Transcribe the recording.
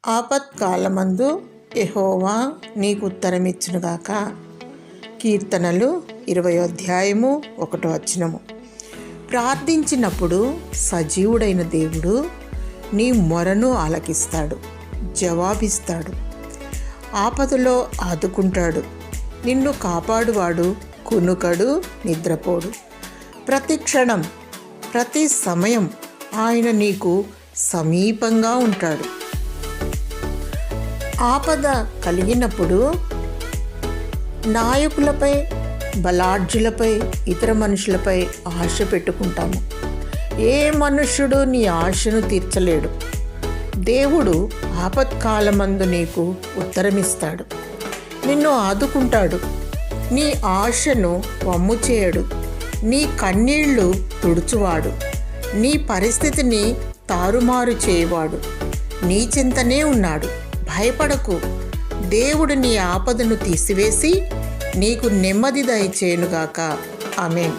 ఆపత్కాలమందు యెహోవా నీకు ఉత్తరమిచ్చునుగాక. కీర్తనలు 20 అధ్యాయము 1 ప్రార్థించినప్పుడు సజీవుడైన దేవుడు నీ మొరను ఆలకిస్తాడు, జవాబిస్తాడు. ఆపదలో ఆదుకుంటాడు. నిన్ను కాపాడువాడు కునుకడు, నిద్రపోడు. ప్రతి క్షణం, ప్రతి సమయం ఆయన నీకు సమీపంగా ఉంటాడు. ఆపద కలిగినప్పుడు నాయకులపై, బలాఢ్యులపై, ఇతర మనుషులపై ఆశ పెట్టుకుంటాము. ఏ మనుష్యుడు నీ ఆశను తీర్చలేడు. దేవుడు ఆపత్కాలమందు నీకు ఉత్తరమిస్తాడు, నిన్ను ఆదుకుంటాడు. నీ ఆశను వమ్ము చేయడు, నీ కన్నీళ్లు తుడుచువాడు, నీ పరిస్థితిని తారుమారు చేయవాడు నీ చింతనే ఉన్నాడు. భయపడకు, దేవుడు నీ ఆపదను తీసివేసి నీకు నెమ్మది దయచేయునుగాక. ఆమేన్.